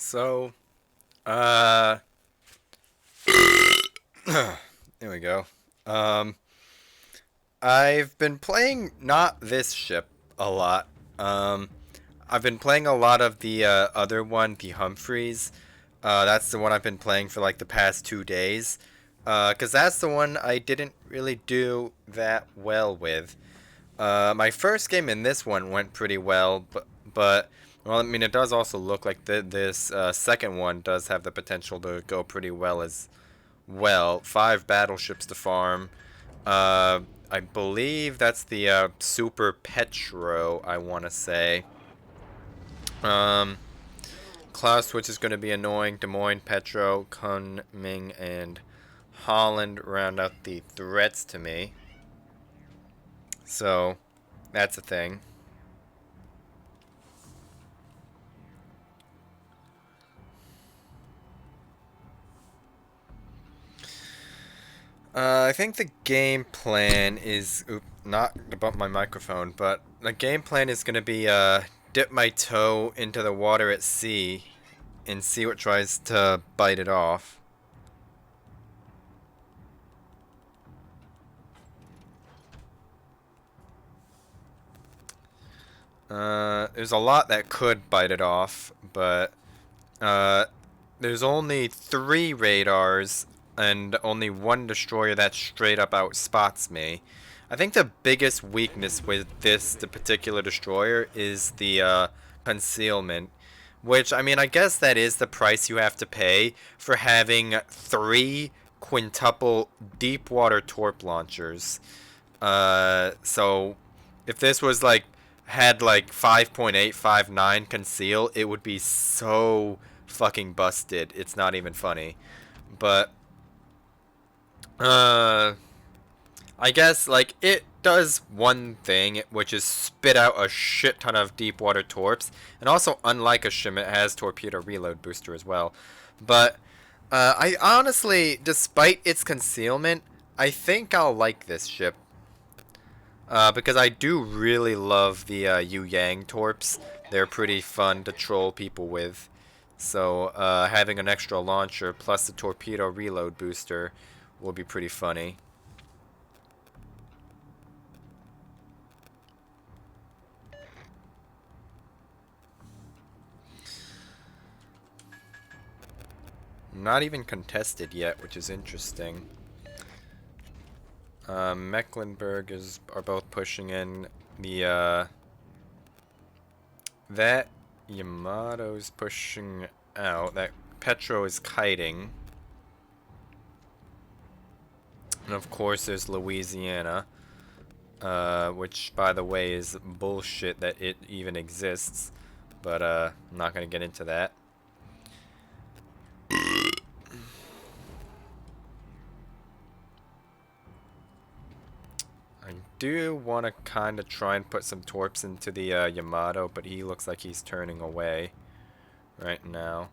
So, uh, there we go. Um, I've been playing not this ship a lot. Um, I've been playing a lot of the other one, the Humphreys. That's the one I've been playing for like the past 2 days. 'Cause that's the one I didn't really do that well with. My first game in this one went pretty well, but well, I mean, it does also look like this second one does have the potential to go pretty well as well. 5 battleships to farm. Uh, I believe that's the Super Petro, I want to say. Um, Clausewitz is going to be annoying. Des Moines, Petro, Kunming, and Holland round out the threats to me. So, that's a thing. I think the game plan is not about my microphone, but the game plan is going to be dip my toe into the water at sea and see what tries to bite it off. There's a lot that could bite it off, but uh, there's only 3 radars and only 1 destroyer that straight up outspots me. I think the biggest weakness with the particular destroyer is the concealment, which, I mean, I guess that is the price you have to pay for having 3 quintuple deep water torp launchers. So if this was like had like 5.859 conceal, it would be so fucking busted. It's not even funny. But uh I guess like it does one thing, which is spit out a shit ton of deep water torps, and also unlike a shim, it has torpedo reload booster as well. But I honestly, despite its concealment, I think I'll like this ship. Because I do really love the Yu Yang torps. They're pretty fun to troll people with. So having an extra launcher plus the torpedo reload booster will be pretty funny. Not even contested yet, which is interesting. Mecklenburg are both pushing in. The that Yamato's pushing out. That Petro is kiting. And of course there's Louisiana. Which, by the way, is bullshit that it even exists. But I'm not going to get into that. I do want to kind of try and put some torps into the Yamato, but he looks like he's turning away right now.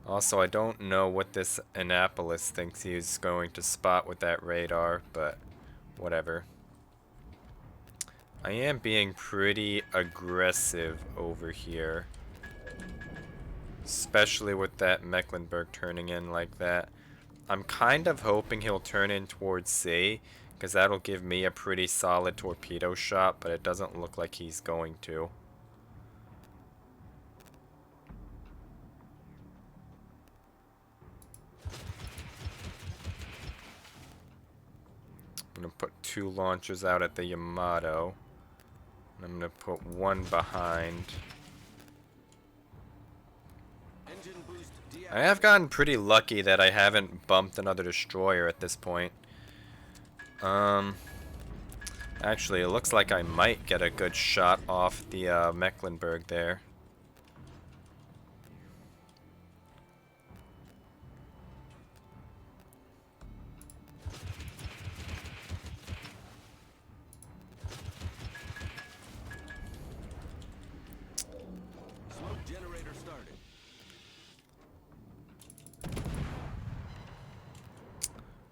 Also, I don't know what this Annapolis thinks he's going to spot with that radar, but whatever. I am being pretty aggressive over here. Especially with that Mecklenburg turning in like that. I'm kind of hoping he'll turn in towards C, because that'll give me a pretty solid torpedo shot, but it doesn't look like he's going to. I'm going to put 2 launchers out at the Yamato. And I'm going to put 1 behind. I have gotten pretty lucky that I haven't bumped another destroyer at this point. Actually, it looks like I might get a good shot off the Mecklenburg there.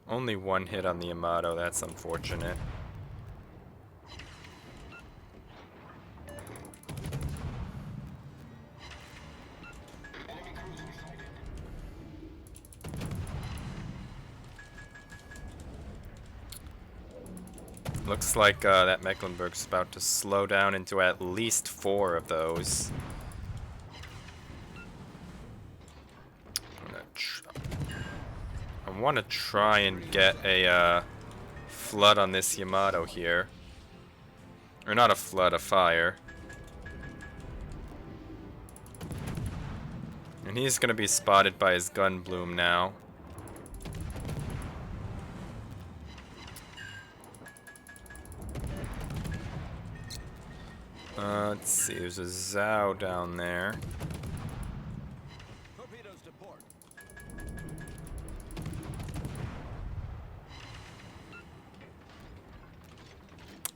Only 1 hit on the Yamato, that's unfortunate. Looks like that Mecklenburg's about to slow down into at least 4 of those. I want to try and get a flood on this Yamato here. Or not a flood, a fire. And he's going to be spotted by his gun bloom now. Let's see, there's a Zhao down there. Torpedoes to port.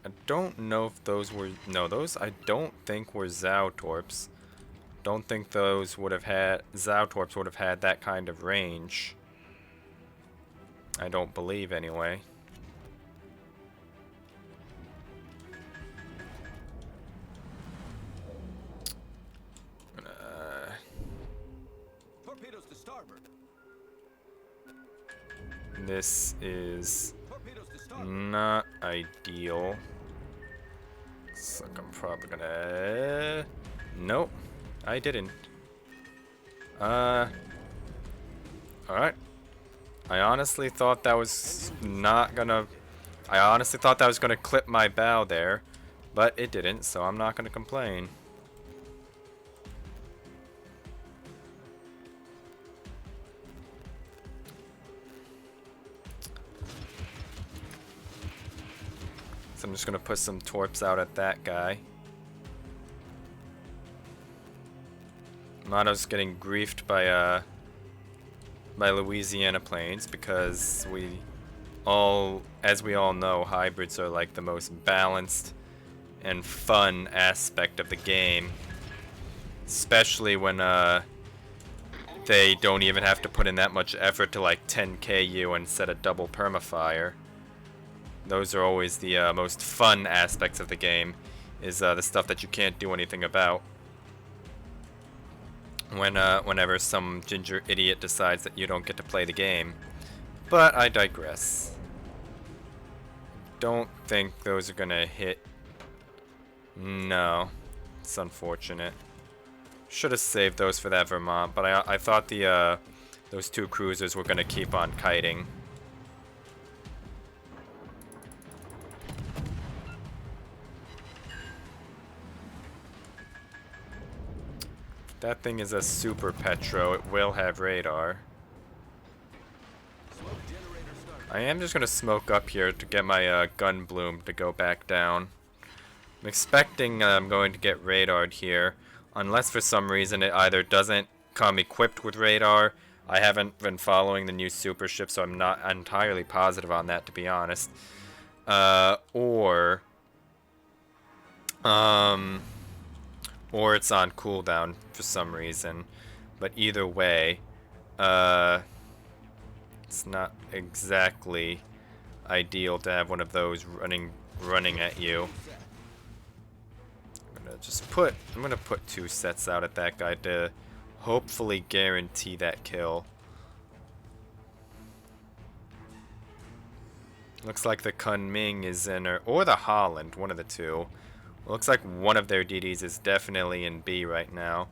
I don't know if those were... No, those I don't think were Zhao Torps. Don't think those would have had... Zhao Torps would have had that kind of range. I don't believe, anyway. Torpedoes to starboard. This is Torpedoes to starboard. not ideal. Looks like I'm probably gonna... Nope, I didn't. Alright. I honestly thought that was not gonna... I honestly thought that was gonna clip my bow there, but it didn't, so I'm not gonna complain. So I'm just gonna put some torps out at that guy. Mato's getting griefed by Louisiana planes because as we all know, hybrids are like the most balanced and fun aspect of the game, especially when they don't even have to put in that much effort to like 10k you and set a double permafire. Those are always the most fun aspects of the game, is the stuff that you can't do anything about. Whenever some ginger idiot decides that you don't get to play the game. But I digress. Don't think those are gonna hit. No. It's unfortunate. Should have saved those for that Vermont, but I thought those 2 cruisers were gonna keep on kiting. That thing is a super Petro. It will have radar. Smoke generator started. I am just going to smoke up here to get my gun bloom to go back down. I'm expecting I'm going to get radared here. Unless for some reason it either doesn't come equipped with radar. I haven't been following the new super ship, so I'm not entirely positive on that, to be honest. Or it's on cooldown for some reason. But either way, it's not exactly ideal to have one of those running at you. I'm gonna put 2 sets out at that guy to hopefully guarantee that kill. Looks like the Kunming is in, or the Holland, one of the two. Looks like one of their DDs is definitely in B right now,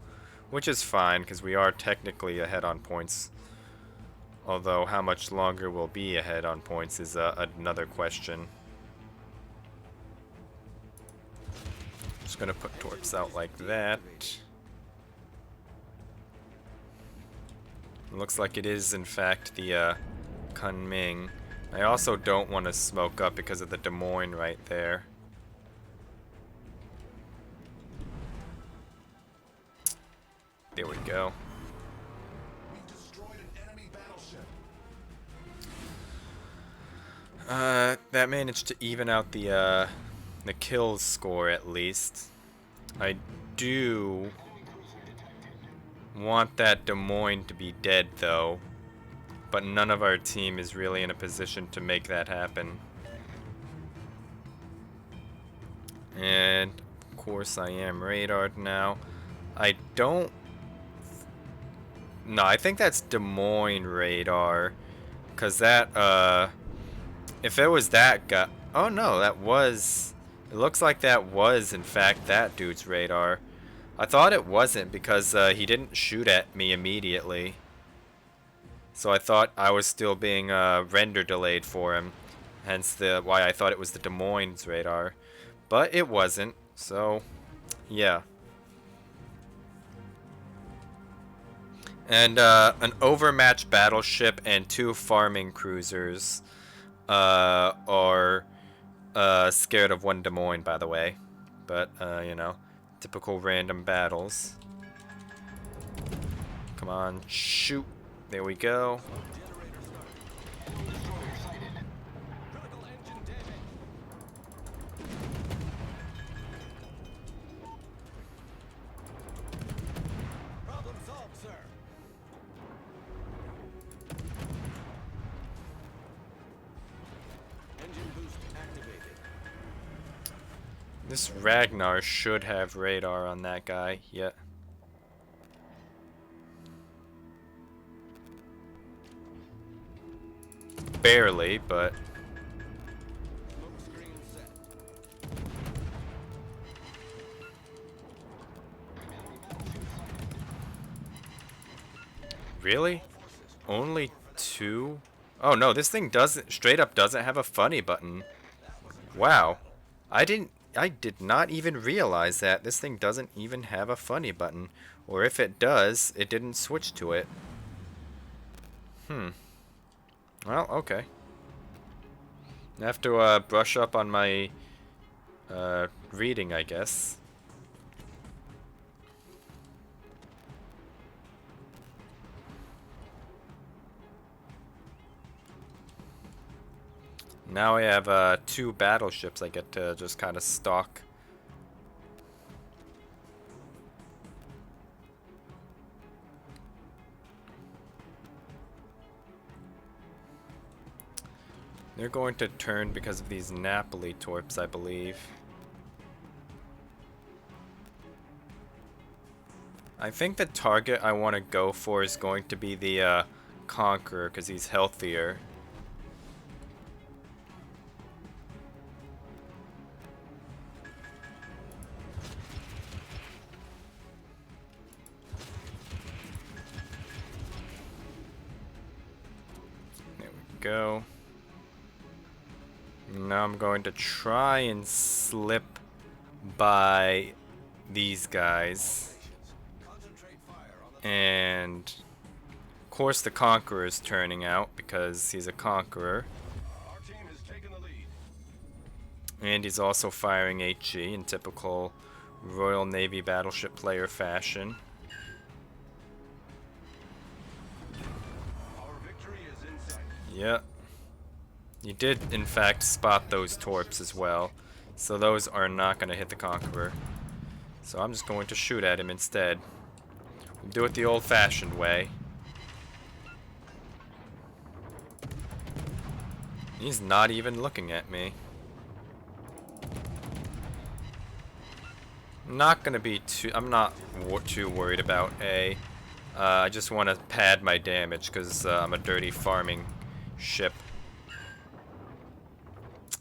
which is fine because we are technically ahead on points. Although how much longer we'll be ahead on points is another question. Just gonna put torps out like that. Looks like it is in fact the Kunming. I also don't want to smoke up because of the Des Moines right there. There we go. We've destroyed an enemy battleship. That managed to even out the kills score at least. I do want that Des Moines to be dead though, but none of our team is really in a position to make that happen. And of course I am radared now. I don't... No, I think that's Des Moines radar. Cause that, if it was that guy... Oh no, that was... It looks like that was, in fact, that dude's radar. I thought it wasn't because he didn't shoot at me immediately. So I thought I was still being render delayed for him. Hence why I thought it was the Des Moines radar. But it wasn't, so yeah. And an overmatched battleship and 2 farming cruisers are scared of 1 Des Moines, by the way. But, you know, typical random battles. Come on, shoot. There we go. Problem solved, sir. Engine boost activated. This Ragnar should have radar on that guy. Yeah. Barely, but... Smoke screen set. Really? Only 2? Oh no, this thing doesn't... Straight up doesn't have a funny button. Wow. I did not even realize that. This thing doesn't even have a funny button. Or if it does, it didn't switch to it. Well, okay. I have to brush up on my reading, I guess. Now I have 2 battleships I get to just kind of stalk. They're going to turn because of these Napoli torps, I believe. I think the target I want to go for is going to be the Conqueror, because he's healthier. There we go. Now I'm going to try and slip by these guys. Concentrate fire on the And of course the Conqueror is turning out because he's a Conqueror. Our team has taken the lead. And he's also firing HE in typical Royal Navy battleship player fashion. Our victory is in sight. Yep. You did, in fact, spot those torps as well. So those are not going to hit the Conqueror. So I'm just going to shoot at him instead. We'll do it the old-fashioned way. He's not even looking at me. I'm not going to be too... I'm not too worried about A. I just want to pad my damage because I'm a dirty farming ship.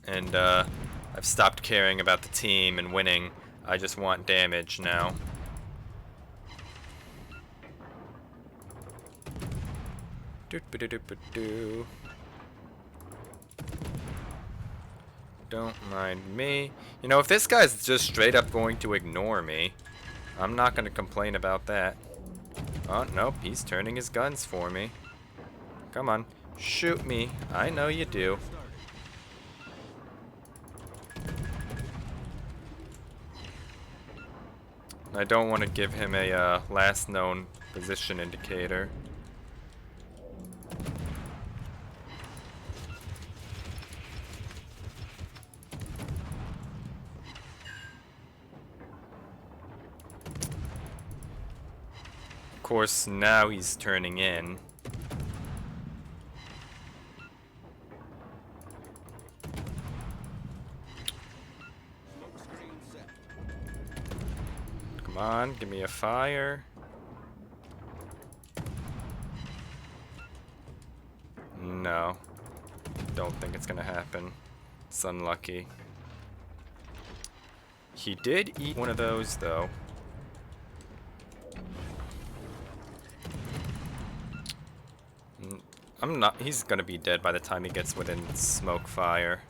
And I've stopped caring about the team and winning. I just want damage now. Doot-ba-doo-doot-ba-doo. Don't mind me. You know, if this guy's just straight up going to ignore me, I'm not going to complain about that. Oh, nope, he's turning his guns for me. Come on, shoot me. I know you do. I don't want to give him a last known position indicator. Of course, now he's turning in. Smoke screen set. Come on, give me a fire. No. Don't think it's gonna happen. It's unlucky. He did eat one of those, though. I'm not. He's gonna be dead by the time he gets within smoke fire.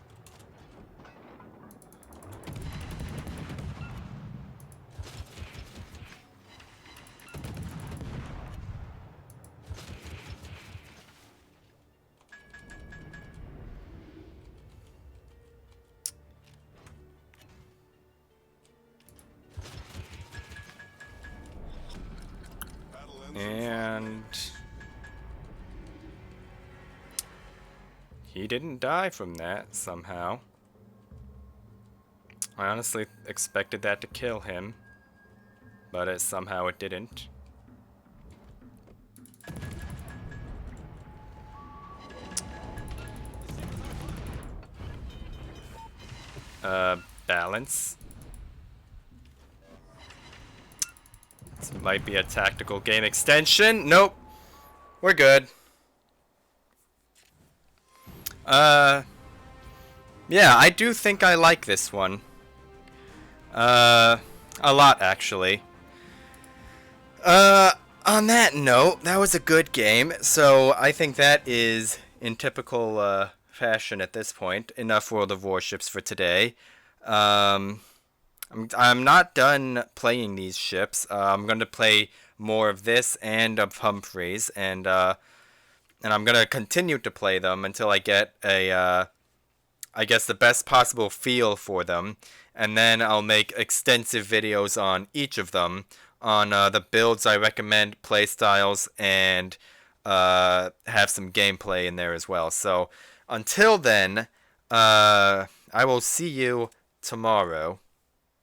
And he didn't die from that somehow. I honestly expected that to kill him, but somehow it didn't. Balance. This might be a tactical game extension. Nope. We're good. Yeah, I do think I like this one. A lot, actually. On that note, that was a good game, so I think that is, in typical, fashion at this point, enough World of Warships for today. I'm not done playing these ships. I'm going to play more of this and of Humphreys, and I'm going to continue to play them until I get I guess the best possible feel for them, and then I'll make extensive videos on each of them, on the builds I recommend, playstyles, and have some gameplay in there as well. So until then, I will see you tomorrow.